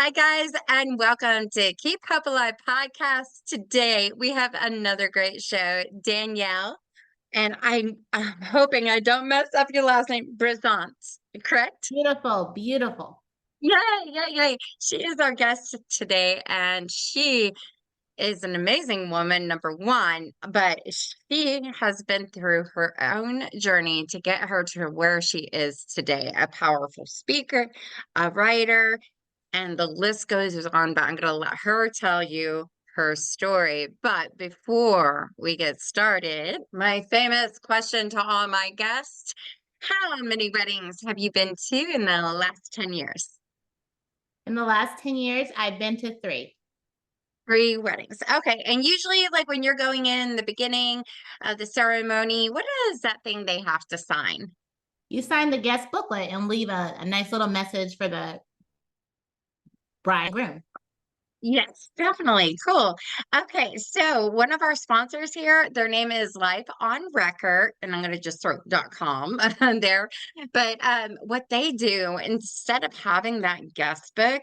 Hi, guys, and welcome to Keep Hope Alive podcast. Today, we have another great show, Danielle, and I'm hoping I don't mess up your last name, Brazant, correct? Beautiful, beautiful. Yay. She is our guest today, and she is an amazing woman, number one, but she has been through her own journey to get her to where she is today, a powerful speaker, a writer, and the list goes on, but I'm going to let her tell you her story. But before we get started, my famous question to all my guests, how many weddings have you been to in the last 10 years? In the last 10 years, I've been to three. 3 weddings. Okay. And usually, like when you're going in the beginning of the ceremony, what is that thing they have to sign? You sign the guest booklet and leave a nice little message for the bride and groom. Yes, definitely. Cool. Okay, so one of our sponsors here, their name is Life on Record, and I'm going to just throw .com there. But what they do, instead of having that guest book,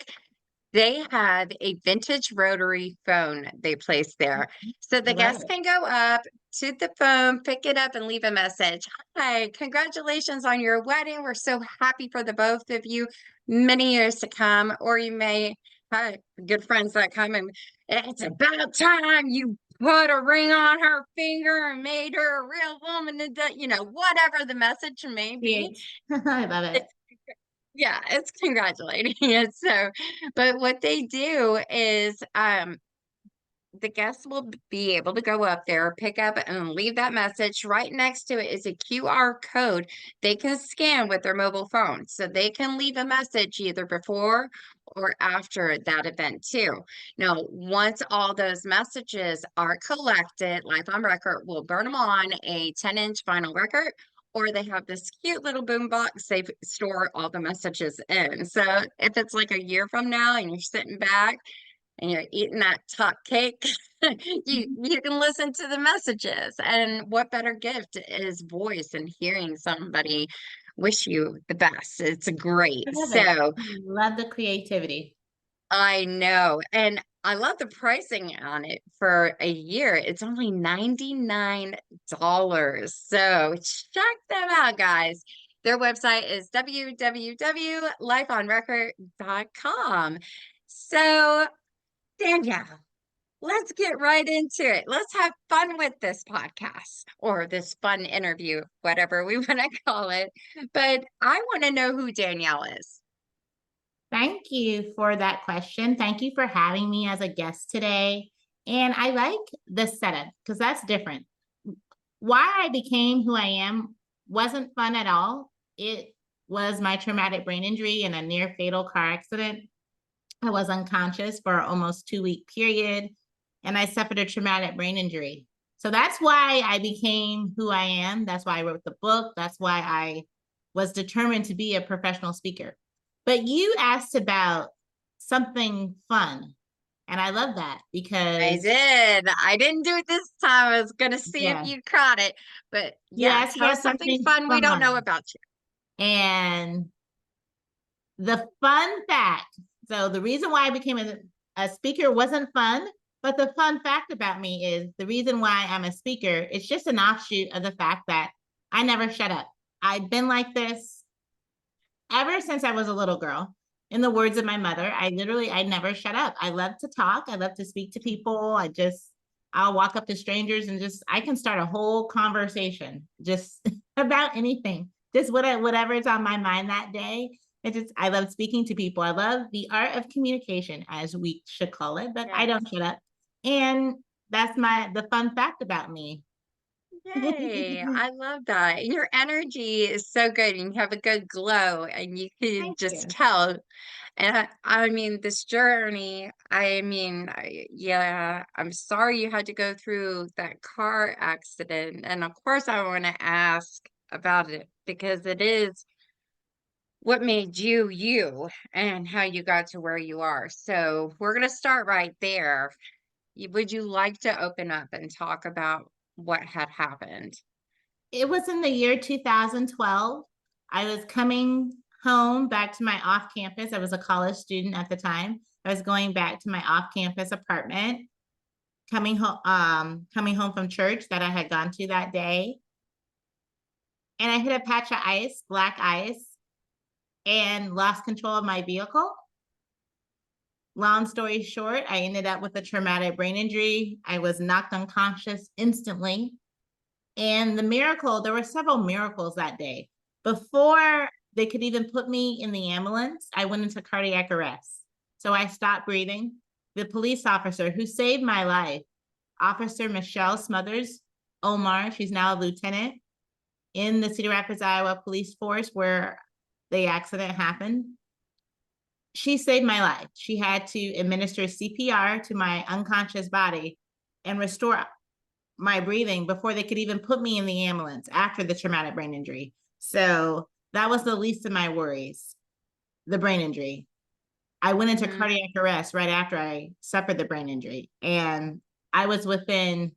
they have a vintage rotary phone they place there. So the Love guests it. can go up to the phone, pick it up, and leave a message. Hi, congratulations on your wedding. We're so happy for the both of you. Many years to come. Or you may have good friends that come and it's about time you put a ring on her finger and made her a real woman, whatever the message may be. I love it. Yeah, it's congratulating it. So, but what they do is the guests will be able to go up there, pick up and leave that message. Right next to it is a QR code they can scan with their mobile phone. So they can leave a message either before or after that event too. Now, once all those messages are collected, Life on Record will burn them on a 10-inch vinyl record, or they have this cute little boom box they store all the messages in. So if it's like a year from now and you're sitting back and you're eating that top cake, you can listen to the messages. And what better gift is voice and hearing somebody wish you the best? It's great. I love it. So Love the creativity. I know. And I love the pricing on it for a year. It's only $99. So check them out, guys. Their website is www.lifeonrecord.com. So, Danielle, let's get right into it. Let's have fun with this podcast or this fun interview, whatever we want to call it. But I want to know who Danielle is. Thank you for that question. Thank you for having me as a guest today. And I like the setup because that's different. Why I became who I am wasn't fun at all. It was my traumatic brain injury and a near fatal car accident. I was unconscious for almost 2-week period, and I suffered a traumatic brain injury. So that's why I became who I am. That's why I wrote the book. That's why I was determined to be a professional speaker. But you asked about something fun, and I love that I because, did. I didn't do it this time. I was going to see if yeah, you caught it. But you yeah, asked tell about us something something fun we don't know fun. about you. And the fun fact, so the reason why I became a speaker wasn't fun, but the fun fact about me is the reason why I'm a speaker, it's just an offshoot of the fact that I never shut up. I've been like this ever since I was a little girl. In the words of my mother, I never shut up. I love to talk. I love to speak to people. I'll walk up to strangers and I can start a whole conversation just about anything, just whatever is on my mind that day. I love speaking to people. I love the art of communication, as we should call it, but I don't Yes. shut up. And that's the fun fact about me. Yay. I love that. And your energy is so good and you have a good glow and you can Thank just you. tell. And I mean, this journey, yeah, I'm sorry you had to go through that car accident. And of course, I want to ask about it because it is what made you you and how you got to where you are. So we're going to start right there. Would you like to open up and talk about what had happened? It was in the year 2012. I was coming home back to my off campus. I was a college student at the time. I was going back to my off campus apartment, coming home from church that I had gone to that day. And I hit a patch of ice, black ice, and lost control of my vehicle. Long story short, I ended up with a traumatic brain injury. I was knocked unconscious instantly. And there were several miracles that day. Before they could even put me in the ambulance, I went into cardiac arrest. So I stopped breathing. The police officer who saved my life, Officer Michelle Smothers Omar, she's now a lieutenant in the Cedar Rapids, Iowa police force where the accident happened. She saved my life. She had to administer CPR to my unconscious body and restore my breathing before they could even put me in the ambulance after the traumatic brain injury. So that was the least of my worries, the brain injury. I went into cardiac arrest right after I suffered the brain injury. And I was within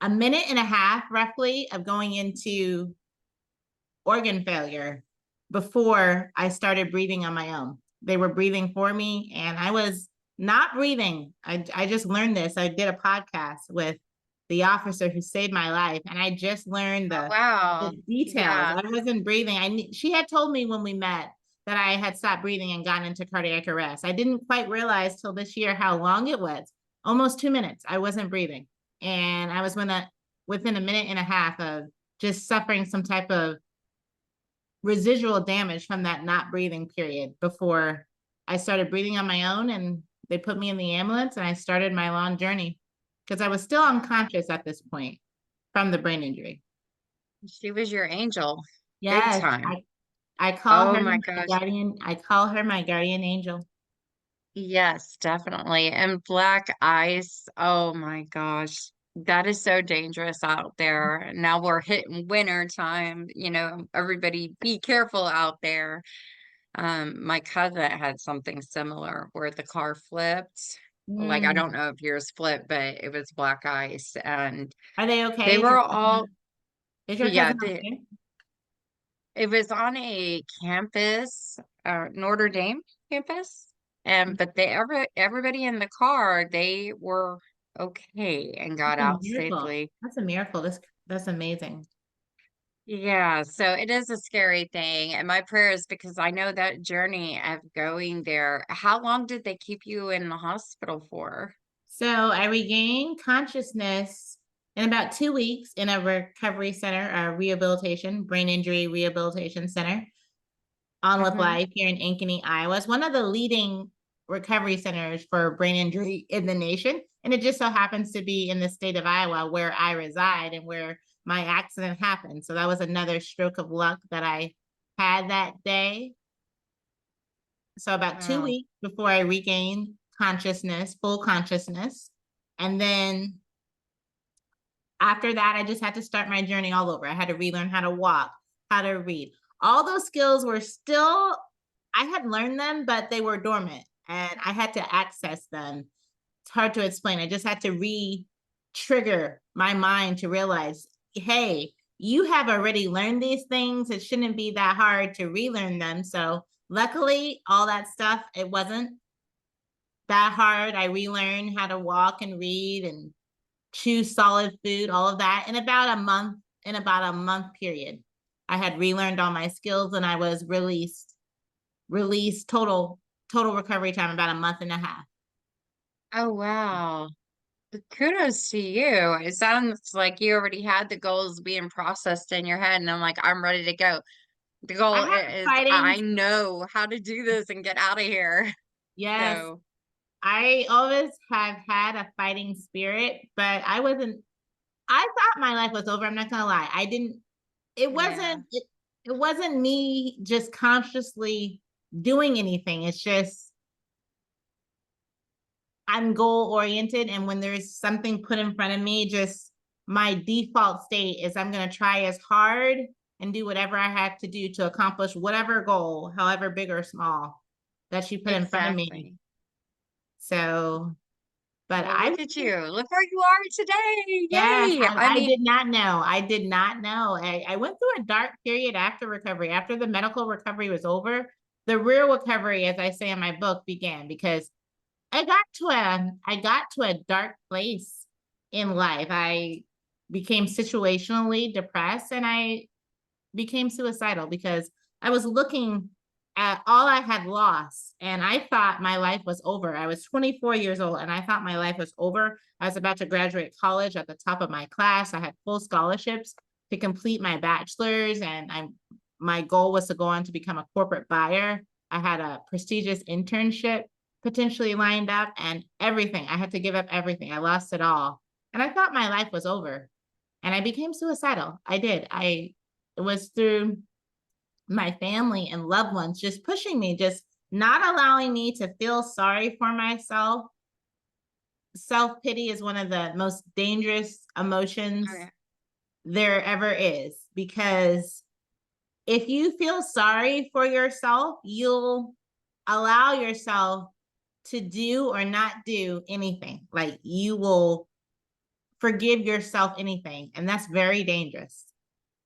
a minute and a half, roughly, of going into organ failure before I started breathing on my own. They were breathing for me, and I was not breathing. I just learned this. I did a podcast with the officer who saved my life, and I just learned Oh, the wow. details. Yeah. I wasn't breathing. She had told me when we met that I had stopped breathing and gotten into cardiac arrest. I didn't quite realize till this year how long it was. Almost 2 minutes. I wasn't breathing, and I was within a minute and a half of just suffering some type of residual damage from that not breathing period before I started breathing on my own, and they put me in the ambulance and I started my long journey because I was still unconscious at this point from the brain injury. She was your angel. Big Yes, time. I call Oh her my my gosh. guardian. I call her my guardian angel. Yes, definitely. And black ice. Oh my gosh. That is so dangerous out there. Now we're hitting winter time. Everybody be careful out there. My cousin had something similar where the car flipped. Like, I Mm. don't know if yours flipped, but it was black ice. And Are they they okay? were all, Is your yeah, cousin okay? it was on a campus, Notre Dame campus. But everybody in the car, they were okay and got That's a out miracle. safely. That's a miracle. That's amazing. Yeah, so it is a scary thing. And my prayer is because I know that journey of going there. How long did they keep you in the hospital for? So I regained consciousness in about 2 weeks in a recovery center, a rehabilitation, brain injury rehabilitation center on with Hmm. life here in Ankeny, Iowa. It's one of the leading recovery centers for brain injury in the nation. And it just so happens to be in the state of Iowa where I reside and where my accident happened. So that was another stroke of luck that I had that day. So about two Wow. weeks before I regained consciousness, full consciousness. And then after that, I just had to start my journey all over. I had to relearn how to walk, how to read. All those skills were still, I had learned them, but they were dormant and I had to access them. It's hard to explain. I just had to trigger my mind to realize, hey, you have already learned these things. It shouldn't be that hard to relearn them. So luckily, all that stuff, it wasn't that hard. I relearned how to walk and read and chew solid food, all of that in about a month period. I had relearned all my skills and I was released total recovery time about a month and a half. Oh, wow. Kudos to you. It sounds like you already had the goals being processed in your head, and I'm like, I'm ready to go. The I goal have is fighting, I know how to do this and get out of here. yes, So, I always have had a fighting spirit, but I thought my life was over. I'm not gonna lie. I didn't, it yeah, wasn't, it, it wasn't me just consciously doing anything. It's just I'm goal oriented. And when there's something put in front of me, just my default state is I'm going to try as hard and do whatever I have to do to accomplish whatever goal, however big or small, that she put in front of me. exactly. So But Well, I, look at you. Look where you are today. yes, Yay. I I mean, did not know. I did not know. I went through a dark period after recovery. After the medical recovery was over, the real recovery, as I say in my book, began because I got to a dark place in life. I became situationally depressed and I became suicidal because I was looking at all I had lost and I thought my life was over. I was 24 years old and I thought my life was over. I was about to graduate college at the top of my class. I had full scholarships to complete my bachelor's and my goal was to go on to become a corporate buyer. I had a prestigious internship potentially lined up and everything. I had to give up everything. I lost it all. And I thought my life was over. And I became suicidal. I did. It was through my family and loved ones just pushing me, just not allowing me to feel sorry for myself. Self pity is one of the most dangerous emotions okay. there ever is because if you feel sorry for yourself, you'll allow yourself to do or not do anything. Like you will forgive yourself anything. And that's very dangerous.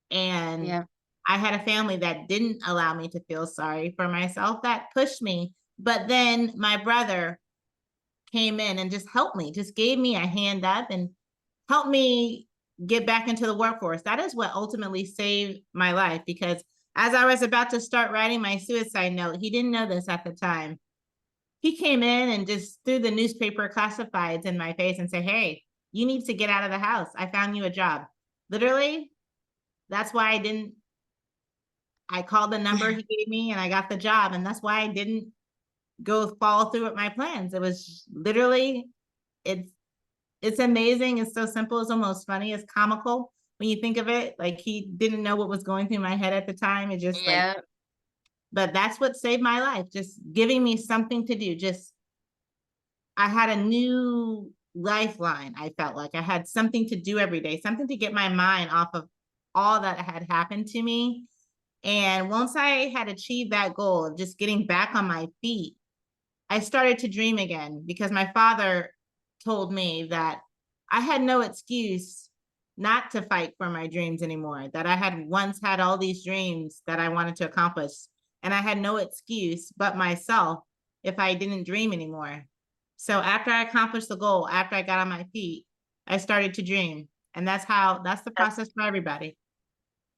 And Yeah. I had a family that didn't allow me to feel sorry for myself, that pushed me. But then my brother came in and just helped me, just gave me a hand up and helped me get back into the workforce. That is what ultimately saved my life because as I was about to start writing my suicide note, he didn't know this at the time. He came in and just threw the newspaper classifieds in my face and said, "Hey, you need to get out of the house. I found you a job." Literally, that's why I called the number he gave me and I got the job. And that's why I didn't go follow through with my plans. It was literally, it's it's amazing. It's so simple. It's almost funny. It's comical when you think of it. Like he didn't know what was going through my head at the time. It just like, Yeah. but that's what saved my life. Just giving me something to do. Just I had a new lifeline. I felt like I had something to do every day, something to get my mind off of all that had happened to me. And once I had achieved that goal of just getting back on my feet, I started to dream again because my father told me that I had no excuse not to fight for my dreams anymore, that I had once had all these dreams that I wanted to accomplish. And I had no excuse but myself if I didn't dream anymore. So after I accomplished the goal, after I got on my feet, I started to dream. And that's the process for everybody.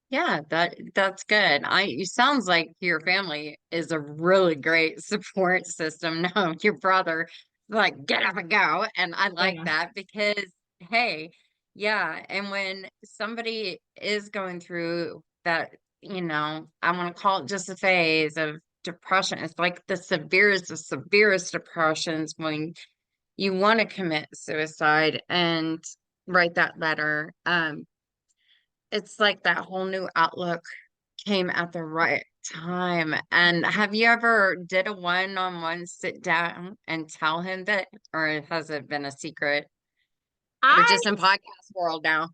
Yeah, that's good. It sounds like your family is a really great support system. No, your brother, like, get up and go. And I like Yeah. that because, hey, yeah. And when somebody is going through that, I want to call it just a phase of depression. It's like the severest depressions when you want to commit suicide and write that letter. It's like that whole new outlook came at the right time. And have you ever did a one-on-one sit down and tell him that, or has it been a secret? We're I just in podcast world now.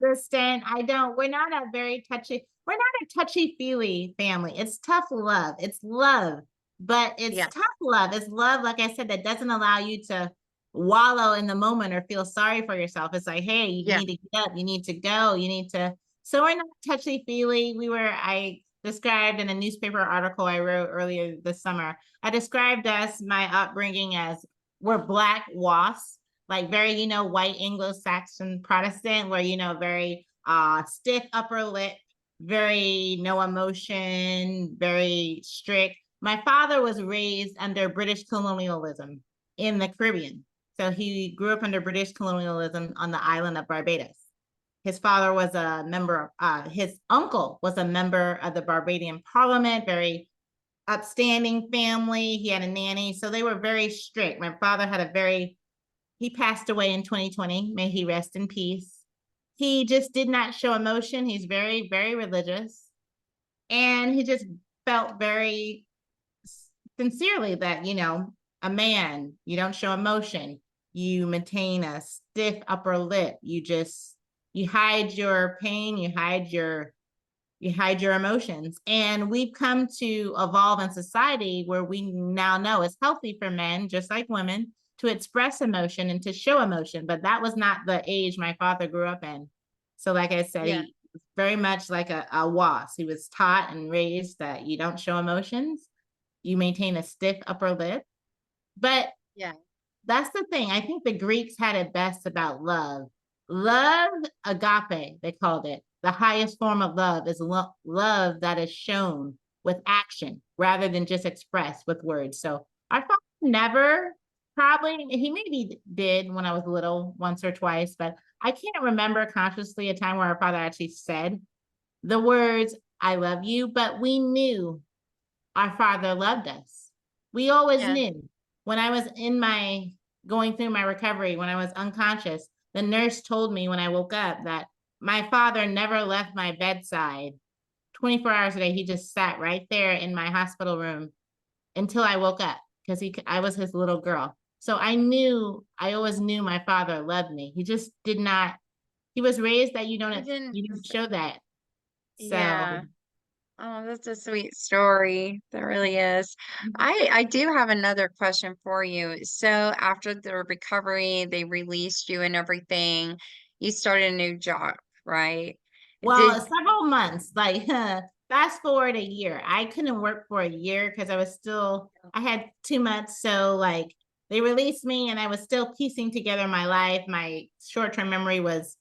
understand. I don't. We're not a touchy-feely family. It's tough love. It's love, but it's Yeah, tough love. It's love, like I said, that doesn't allow you to wallow in the moment or feel sorry for yourself. It's like, hey, you yeah, need to get up, you need to go, you need to. So we're not touchy-feely. I described in a newspaper article I wrote earlier this summer, I described us, my upbringing as we're black wasps like very, white Anglo-Saxon Protestant, where, very stiff upper lip, very no emotion, very strict. My father was raised under British colonialism in the Caribbean. So he grew up under British colonialism on the island of Barbados. His father was a member his uncle was a member of the Barbadian parliament, very upstanding family. He had a nanny. So they were very strict. My father had he passed away in 2020. May he rest in peace. He just did not show emotion. He's very, very religious. And he just felt very sincerely that, a man, you don't show emotion. You maintain a stiff upper lip. You hide your pain. You hide your You hide your emotions. And we've come to evolve in society where we now know it's healthy for men, just like women, to express emotion and to show emotion. But that was not the age my father grew up in. So, like I said, Yeah. he was very much like a wasp. He was taught and raised that you don't show emotions, you maintain a stiff upper lip. But Yeah. that's the thing. I think the Greeks had it best about love. Love, agape, they called it. The highest form of love is love that is shown with action rather than just expressed with words. So our father never, probably, he maybe did when I was little once or twice, but I can't remember consciously a time where our father actually said the words, I love you, but we knew our father loved us. We always Yeah. knew. When I was in my going through my recovery, when I was unconscious, the nurse told me when I woke up that my father never left my bedside 24 hours a day. He just sat right there in my hospital room until I woke up because I was his little girl. So I always knew my father loved me. He just did not, he was raised that You didn't. you don't show that. So Yeah. Oh, that's a sweet story. That really is. I do have another question for you. So after the recovery, they released you and everything. You started a new job, right? well, Did several months, like fast forward a year. I couldn't work for a year because I had 2 months. So like they released me and I was still piecing together my life. My short-term memory was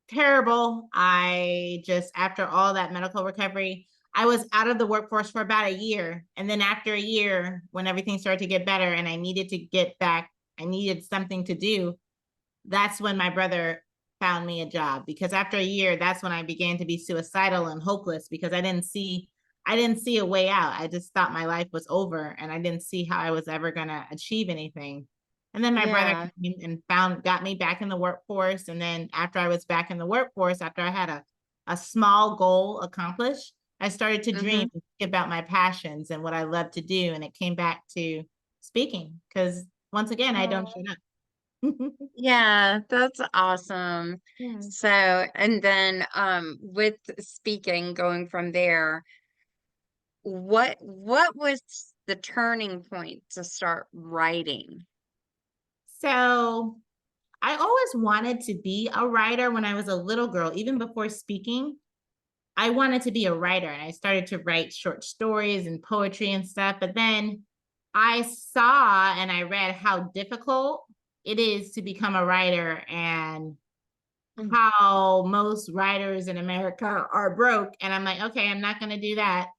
terrible. I just, after all that medical recovery, I was out of the workforce for about a year. And then after a year, when everything started to get better and I needed to get back, I needed something to do, that's when my brother found me a job. Because after a year, that's when I began to be suicidal and hopeless because I didn't see a way out. I just thought my life was over and I didn't see how I was ever going to achieve anything. And then my brother yeah. came and got me back in the workforce. And then after I was back in the workforce, after I had a small goal accomplished, I started to Hmm. dream about my passions and what I love to do. And it came back to speaking because once again, I don't Oh, shut up. yeah, that's awesome. Yeah. So, and then with speaking, going from there, what was the turning point to start writing? So I always wanted to be a writer when I was a little girl, even before speaking. I wanted to be a writer and I started to write short stories and poetry and stuff. But then I saw and I read how difficult it is to become a writer and Mm. how most writers in America are broke. And I'm like, okay, I'm not going to do that.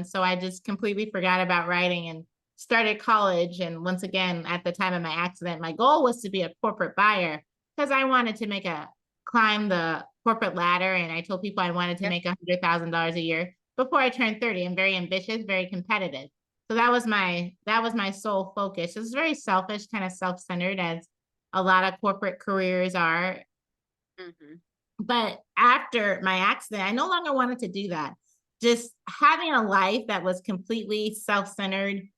So I just completely forgot about writing and started college. And once again, at the time of my accident, my goal was to be a corporate buyer because I wanted to climb the corporate ladder. And I told people I wanted to Yep. make $100,000 a year before I turned 30. I'm very ambitious, very competitive. So that was my sole focus. It was very selfish, kind of self-centered as a lot of corporate careers are. Hmm. But after my accident, I no longer wanted to do that. Just having a life that was completely self-centered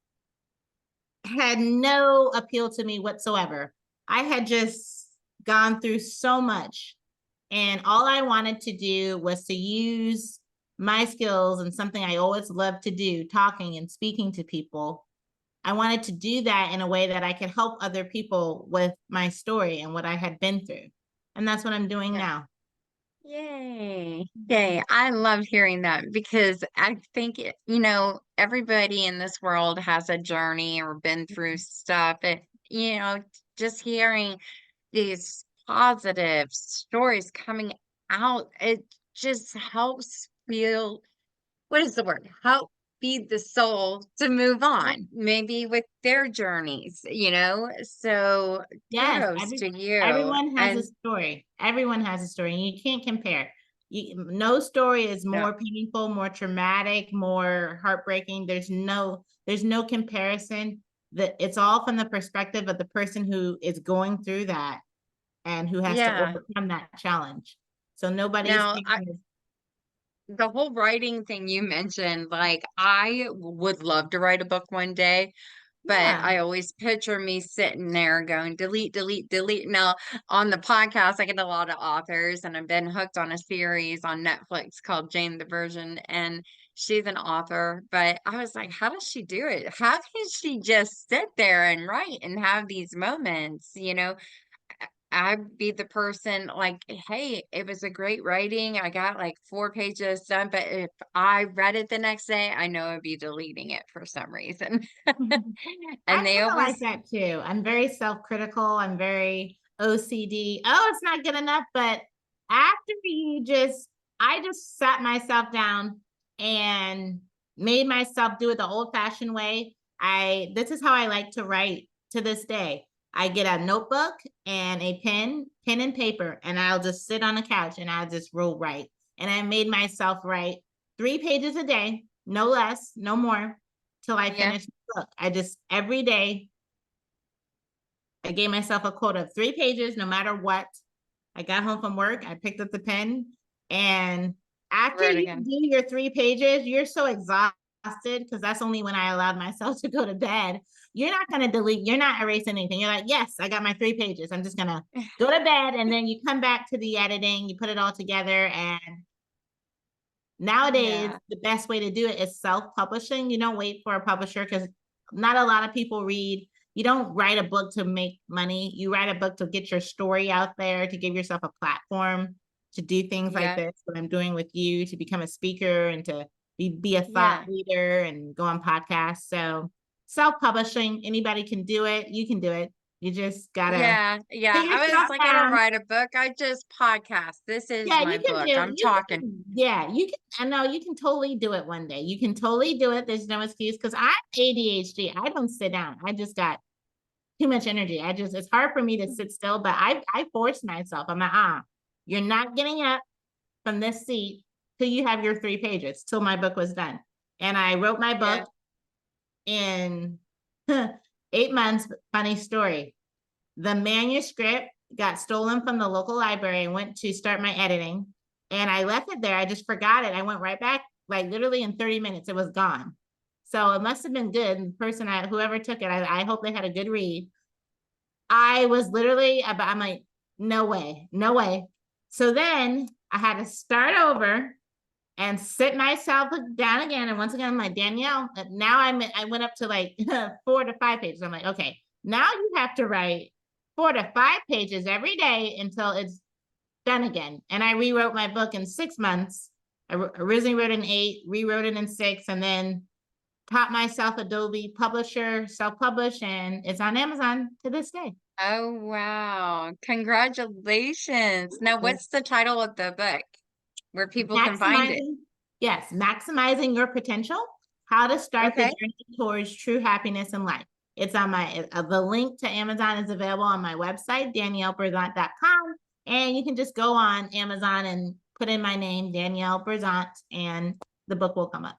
had no appeal to me whatsoever. I had just gone through so much, and all I wanted to do was to use my skills and something I always loved to do, talking and speaking to people. I wanted to do that in a way that I could help other people with my story and what I had been through. And that's what I'm doing Yeah. now. Yay. Yay. I love hearing that because I think, everybody in this world has a journey or been through stuff. You know, just hearing these positive stories coming out, it just helps feel, what is the word? Help feed the soul to move on, maybe with their journeys. So Yes, kudos to you. everyone has a And story. Everyone has a story, and you can't compare. No story is no, more painful, more traumatic, more heartbreaking. There's no comparison. That it's all from the perspective of the person who is going through that and who has to yeah. overcome that challenge. So nobody's Now, taking the whole writing thing you mentioned, like I would love to write a book one day, but Yeah. I always picture me sitting there going delete, delete, delete. Now on the podcast, I get a lot of authors, and I've been hooked on a series on Netflix called Jane the Virgin, and she's an author. But I was like, how does she do it? How can she just sit there and write and have these moments? I'd be the person like, hey, it was a great writing. I got like 4 pages done, but if I read it the next day, I know I'd be deleting it for some reason. I'm And they kind of like always, that too. I'm very self-critical. I'm very OCD. Oh, it's not good enough. But after I just sat myself down and made myself do it the old-fashioned way. This is how I like to write to this day. I get a notebook and a pen and paper, and I'll just sit on the couch and I'll just roll write. And I made myself write 3 pages a day, no less, no more, till I yeah, finish the book. Every day, I gave myself a quota of 3 pages, no matter what. I got home from work, I picked up the pen, and after wrote you again. do your 3 pages, you're so exhausted because that's only when I allowed myself to go to bed. You're not going to delete, you're not erasing anything. You're like, yes, I got my 3 pages. I'm just going to go to bed. And then you come back to the editing, you put it all together. And nowadays, Yeah, the best way to do it is self-publishing. You don't wait for a publisher because not a lot of people read. You don't write a book to make money. You write a book to get your story out there, to give yourself a platform to do things like yeah, this, what I'm doing with you, to become a speaker and to be a thought yeah. leader and go on podcasts. So self-publishing, anybody can do it. You can do it. You just gotta Yeah, sit yeah. I was yourself like, I don't down. write a book. I just podcast. This is Yeah, my you can book. do I'm you talking. can yeah, you can I know you can totally do it one day. You can totally do it. There's no excuse because I'm ADHD. I don't sit down. I just got too much energy. It's hard for me to sit still, but I force myself. I'm like, you're not getting up from this seat till you have your 3 pages, till my book was done. And I wrote my Yeah. book in 8 months. Funny story. The manuscript got stolen from the local library and went to start my editing. And I left it there. I just forgot it. I went right back, like literally in 30 minutes, it was gone. So it must have been good. And the person, whoever took it, I hope they had a good read. I was literally about, I'm like, no way, no way. So then I had to start over and sit myself down again. And once again, I'm like, Danielle, now I went up to like 4 to 5 pages. I'm like, okay, now you have to write 4 to 5 pages every day until it's done again. And I rewrote my book in 6 months. I originally wrote in 8, rewrote it in 6, and then taught myself Adobe Publisher, self-publish, and it's on Amazon to this day. Oh, wow. Congratulations. Now, what's the title of the book where people can find it? Maximizing, yes, maximizing your potential, how to start the Okay. journey towards true happiness in life. It's on the link to Amazon is available on my website, daniellebrazant.com. And you can just go on Amazon and put in my name, Danielle Brazant, and the book will come up.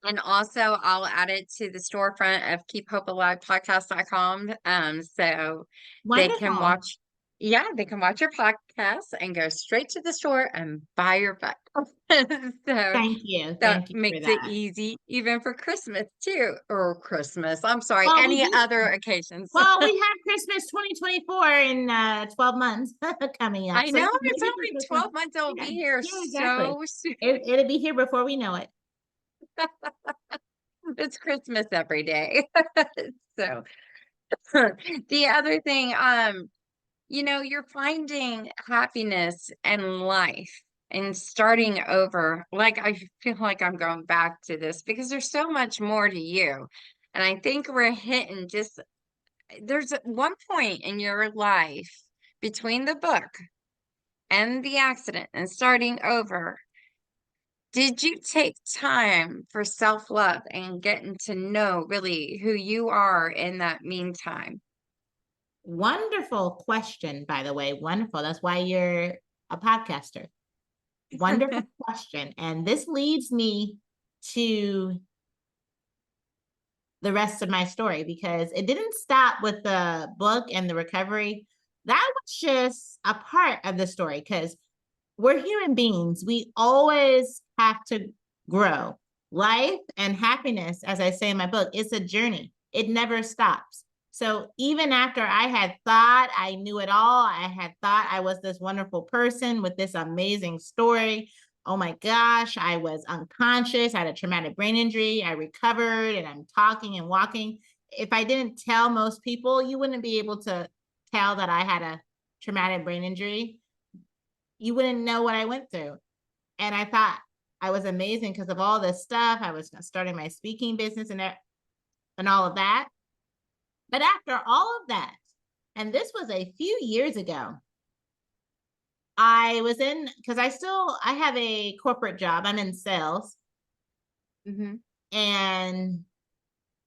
And also, I'll add it to the storefront of keephopealivepodcast.com. So they can Wonderful. watch, yeah, they can watch your podcast and go straight to the store and buy your book. So Thank you. that Thank you for makes it that. easy, even for Christmas too, or Christmas. I'm sorry, Well, we any just other occasions. well, we have Christmas 2024 in 12 months coming up. I So know you can get it's it for only Christmas. 12 months. It'll Yeah, be here yeah, exactly. so soon. It'll be here before we know it. It's Christmas every day. So the other thing, you're finding happiness and life and starting over. Like, I feel like I'm going back to this because there's so much more to you. And I think we're hitting there's one point in your life between the book and the accident and starting over. Did you take time for self-love and getting to know really who you are in that meantime? Wonderful question, by the way. Wonderful. That's why you're a podcaster. Wonderful question. And this leads me to the rest of my story because it didn't stop with the book and the recovery. That was just a part of the story because we're human beings. We always have to grow. Life and happiness, as I say in my book, it's a journey. it never stops. So even after I had thought I knew it all, I had thought I was this wonderful person with this amazing story. Oh my gosh, I was unconscious. I had a traumatic brain injury. I recovered and I'm talking and walking. If I didn't tell most people, you wouldn't be able to tell that I had a traumatic brain injury. You wouldn't know what I went through. And I thought I was amazing because of all this stuff. I was starting my speaking business and all of that. But after all of that, and this was a few years ago, I was in, because I have a corporate job. I'm in sales. Mm-hmm. And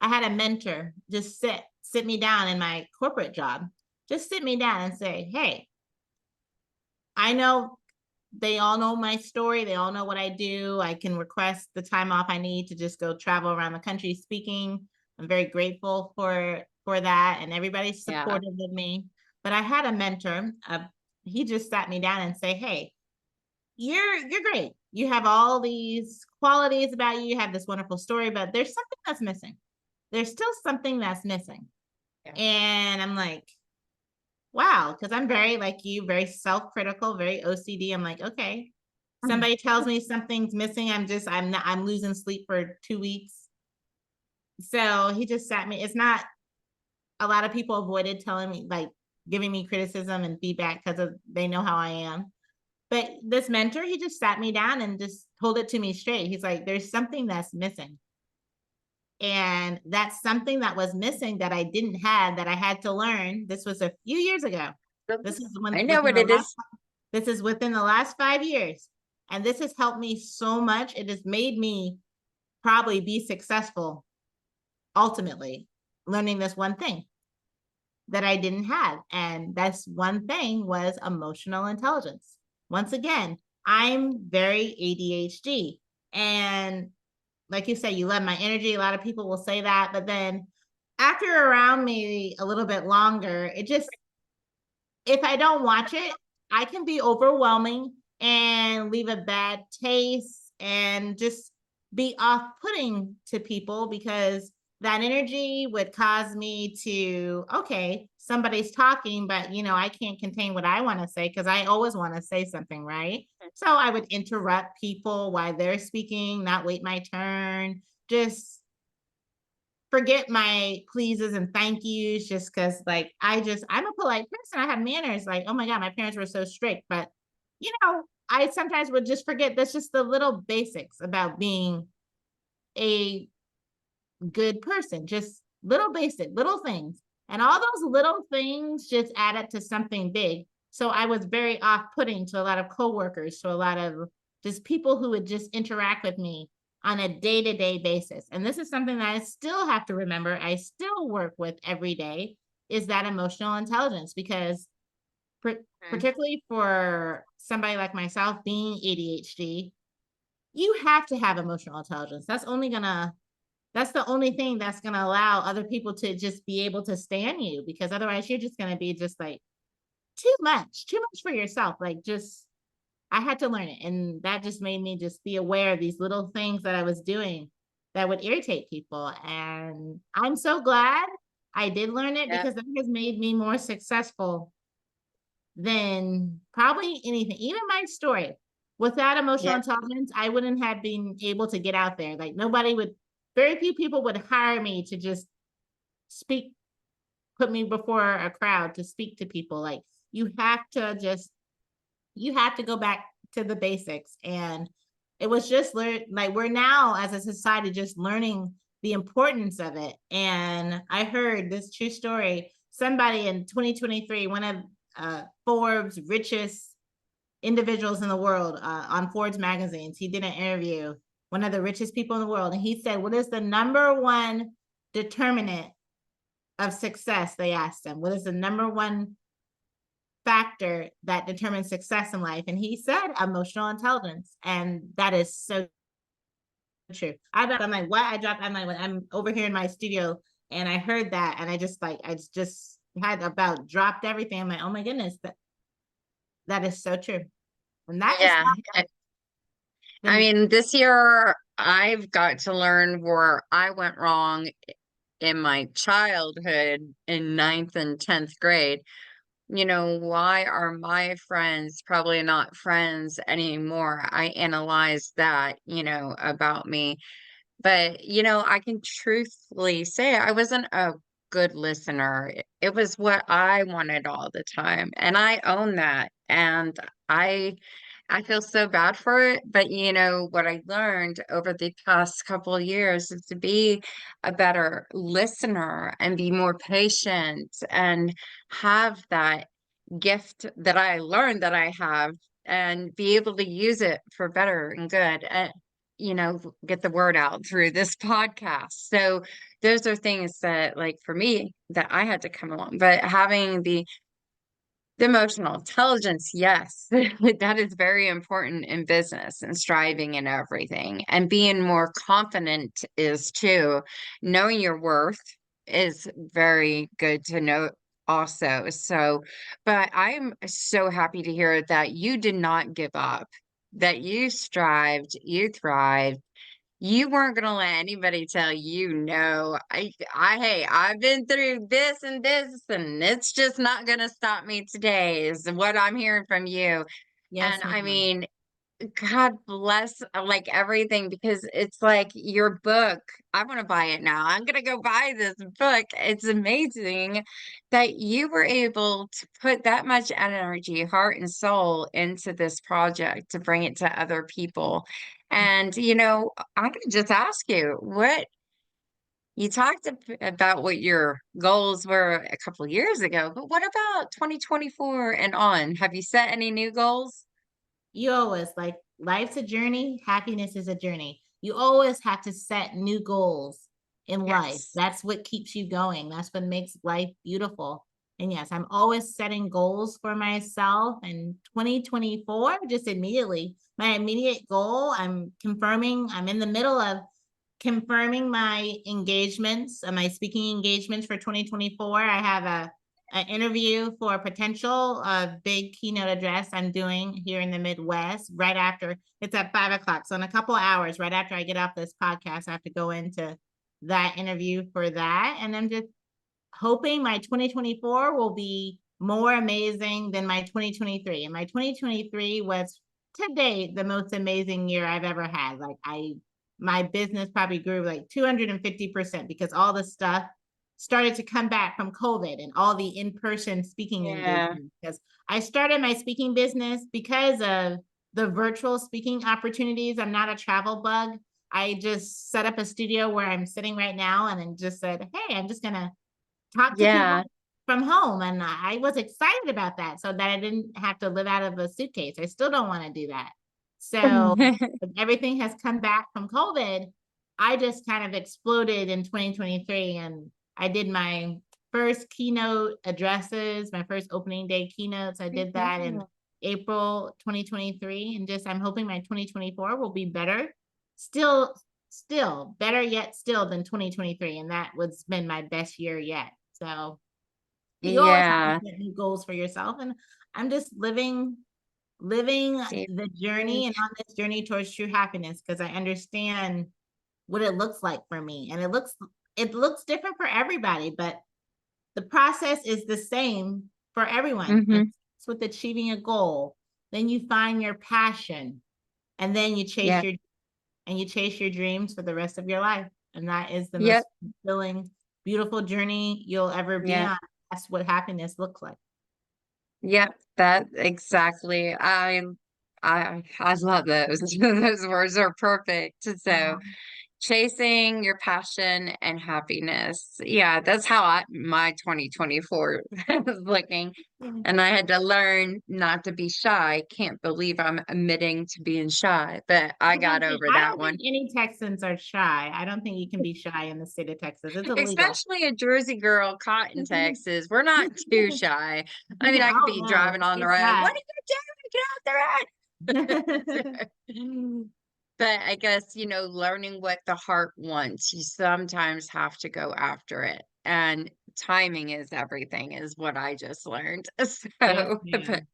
I had a mentor just sit me down in my corporate job, just sit me down and say, hey, I know they all know my story. They all know what I do. I can request the time off I need to just go travel around the country speaking. I'm very grateful for that, and everybody's Yeah. supportive of me. But I had a mentor. He just sat me down and say, "Hey, you're great. You have all these qualities about you. You have this wonderful story, but there's something that's missing. There's still something that's missing." Yeah. And I'm like, wow, because I'm very like you, very self-critical, very OCD. I'm like, okay, somebody tells me something's missing. I'm losing sleep for 2 weeks. So he just sat me. It's not a lot of people avoided telling me, like giving me criticism and feedback because they know how I am. But this mentor, he just sat me down and just told it to me straight. He's like, there's something that's missing. And that's something that was missing that I didn't have that I had to learn. This was a few years ago. This is I know what it is. this is within the last 5 years. And this has helped me so much. It has made me probably be successful ultimately, learning this one thing that I didn't have. And that's one thing was emotional intelligence. Once again, I'm very ADHD. And like you say, you love my energy. A lot of people will say that. But then after around me a little bit longer, it just, if I don't watch it, I can be overwhelming and leave a bad taste and just be off-putting to people because that energy would cause me to, okay, somebody's talking, but I can't contain what I want to say because I always want to say something, right? So I would interrupt people while they're speaking, not wait my turn, just forget my pleases and thank yous just because like I'm a polite person. I have manners. Like, oh my God, my parents were so strict. But I sometimes would just forget that's just the little basics about being a good person, just little basic, little things. And all those little things just add up to something big. So I was very off-putting to a lot of coworkers, to a lot of just people who would just interact with me on a day-to-day basis. And this is something that I still have to remember. I still work with every day is that emotional intelligence because particularly for somebody like myself being ADHD, you have to have emotional intelligence. That's the only thing that's going to allow other people to just be able to stand you because otherwise you're just going to be just like too much for yourself. Like just, I had to learn it. And that just made me just be aware of these little things that I was doing that would irritate people. And I'm so glad I did learn it because that has made me more successful than probably anything, even my story. Without emotional intelligence, I wouldn't have been able to get out there. Like very few people would hire me to just speak, put me before a crowd to speak to people. Like you have to go back to the basics. And it was just like we're now as a society just learning the importance of it. And I heard this true story. Somebody in 2023, one of Forbes' richest individuals in the world on Forbes magazines, he did an interview, one of the richest people in the world. And he said, what is the number one determinant of success? They asked him, what is the number one factor that determines success in life? And he said emotional intelligence. And that is so true. I'm like, what? I'm like, when I'm over here in my studio and I heard that and I just had about dropped everything. I'm like, oh my goodness, that is so true. And that is I mean, this year I've got to learn where I went wrong in my childhood in ninth and 10th grade. Why are my friends probably not friends anymore? I analyzed that, about me. But, I can truthfully say I wasn't a good listener. It was what I wanted all the time, and I own that. And I I feel so bad for it, but what I learned over the past couple of years is to be a better listener and be more patient and have that gift that I learned that I have and be able to use it for better and good and get the word out through this podcast. So those are things that like for me that I had to come along. But having the emotional intelligence, yes, that is very important in business and striving and everything. And being more confident is too. Knowing your worth is very good to know also. So, but I'm so happy to hear that you did not give up, that you strived, you thrived, you weren't gonna let anybody tell you no. Hey, I've been through this and this, and it's just not gonna stop me today, is what I'm hearing from you. And Yes, I ma'am. mean, God bless like everything because it's like your book. I want to buy it now. I'm gonna go buy this book. It's amazing that you were able to put that much energy, heart, and soul into this project to bring it to other people. And I'm gonna just ask you, what you talked about what your goals were a couple of years ago, but what about 2024 and on? Have you set any new goals? You always like life's a journey, happiness is a journey. You always have to set new goals in life. Yes. That's what keeps you going. That's what makes life beautiful. And yes, I'm always setting goals for myself. And 2024, just immediately, my immediate goal, I'm in the middle of confirming my engagements, my speaking engagements for 2024. I have an interview for a potential big keynote address I'm doing here in the Midwest right after it's at 5 o'clock. So in a couple of hours, right after I get off this podcast, I have to go into that interview for that. And I'm just hoping my 2024 will be more amazing than my 2023. And my 2023 was to date the most amazing year I've ever had. Like my business probably grew like 250% because all the stuff started to come back from COVID and all the in-person speaking Yeah. engagements. Because I started my speaking business because of the virtual speaking opportunities. I'm not a travel bug. I just set up a studio where I'm sitting right now and then just said, hey, I'm just gonna talk to people Yeah. from home. And I was excited about that so that I didn't have to live out of a suitcase. I still don't want to do that. So everything has come back from COVID. I just kind of exploded in 2023 and I did my first keynote addresses, my first opening day keynotes. I did that in April 2023 and just I'm hoping my 2024 will be better. Still better yet still than 2023 and that was been my best year yet. So you always have to Yeah. set new goals for yourself. And I'm just living See, the journey and on this journey towards true happiness because I understand what it looks like for me. And it looks different for everybody, but the process is the same for everyone. It's hmm with achieving a goal. Then you find your passion and then Yeah. you chase your dreams for the rest of your life. And that is the Yep. most fulfilling, beautiful journey you'll ever be Yeah. on. That's what happiness looks like. Yep. That exactly. I love those. Those words are perfect. So Um, chasing your passion and happiness. Yeah, that's how my 2024 is looking. And I had to learn not to be shy. Can't believe I'm admitting to being shy, but I got over I that don't one. think any Texans are shy. I don't think you can be shy in the state of Texas. It's illegal. Especially a Jersey girl caught in Texas. We're not too shy. I mean, I could Oh be no, driving on the it's road. What not. are you doing? Get off the road. But I guess, learning what the heart wants, you sometimes have to go after it. And timing is everything, is what I just learned. Yes, So, but ma'am.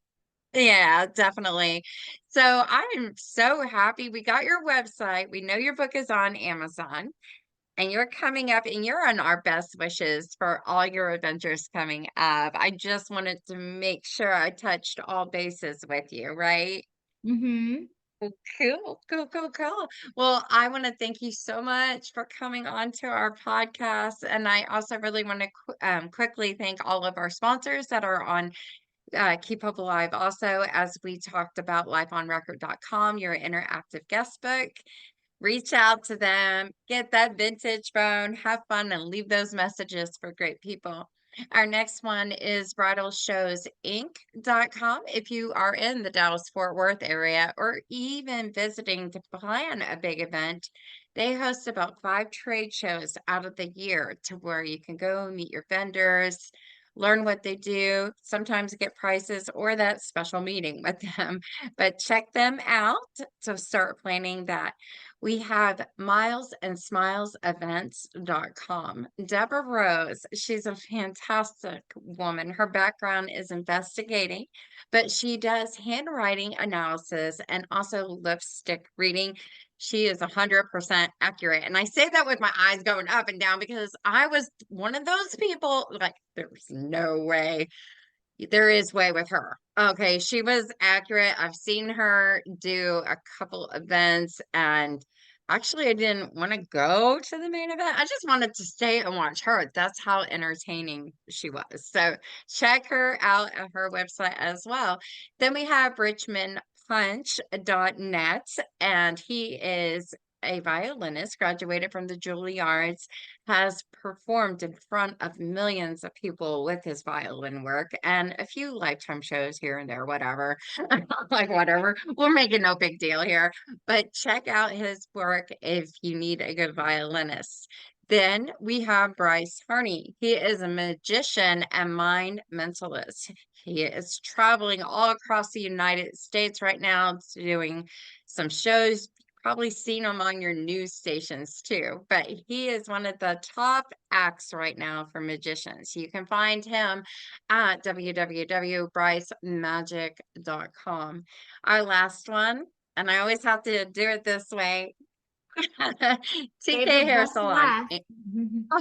yeah, definitely. So I'm so happy we got your website. We know your book is on Amazon. And you're coming up and you're on our best wishes for all your adventures coming up. I just wanted to make sure I touched all bases with you, right? Mm-hmm. Well, cool, cool, cool, cool. Well, I want to thank you so much for coming on to our podcast. And I also really want to quickly thank all of our sponsors that are on Keep Hope Alive. Also, as we talked about, lifeonrecord.com, your interactive guest book. Reach out to them, get that vintage phone, have fun, and leave those messages for great people. Our next one is bridalshowsinc.com. If you are in the Dallas Fort Worth area or even visiting to plan a big event, they host about 5 trade shows out of the year to where you can go meet your vendors, learn what they do, sometimes get prices or that special meeting with them. But check them out to start planning that. We have milesandSmilesEvents.com. Deborah Rose, she's a fantastic woman. Her background is investigating, but she does handwriting analysis and also lipstick reading. She is 100% accurate. And I say that with my eyes going up and down because I was one of those people, like, there's no way there is way with her. Okay, she was accurate. I've seen her do a couple events, and actually, I didn't want to go to the main event. I just wanted to stay and watch her. That's how entertaining she was. So check her out at her website as well. Then we have richmondpunch.net, and he is a violinist, graduated from the Juilliards, has performed in front of millions of people with his violin work and a few lifetime shows here and there, whatever. Like, whatever. We're making no big deal here, but check out his work if you need a good violinist. Then we have Bryce Harney. He is a magician and mind mentalist. He is traveling all across the United States right now, doing some shows, probably seen him on your news stations too, but he is one of the top acts right now for magicians. You can find him at www.brycemagic.com. Our last one, and I always have to do it this way. TK Favorite Hair best Salon. last.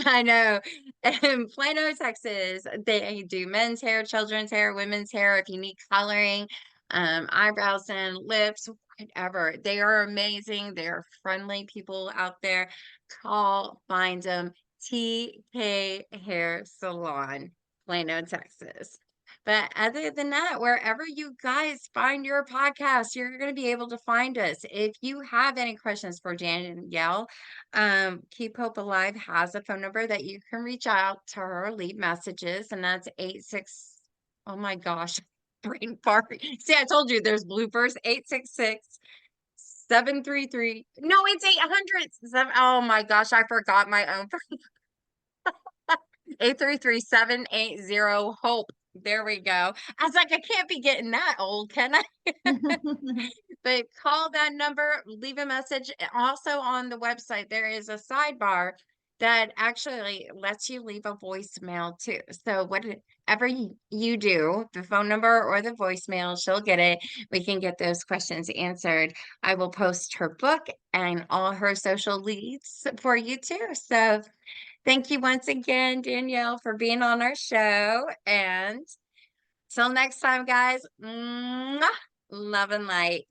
I know. In Plano, Texas, they do men's hair, children's hair, women's hair. If you need coloring, eyebrows and lips, whatever. They are amazing. They're friendly people out there. Call, find them. TK Hair Salon, Plano, Texas. But other than that, wherever you guys find your podcast, you're going to be able to find us. If you have any questions for Danielle, Keep Hope Alive has a phone number that you can reach out to her, leave messages, and that's 86. Oh my gosh, brain fart. See, I told you there's bloopers. 866-733. No, it's 800. Oh my gosh, I forgot my own. 833-780 HOPE. There we go. I was like, I can't be getting that old, can I? But call that number, leave a message. Also on the website, there is a sidebar that actually lets you leave a voicemail too. So whatever you do, the phone number or the voicemail, she'll get it. We can get those questions answered. I will post her book and all her social leads for you too. So thank you once again, Danielle, for being on our show. And till next time, guys, mwah, love and light.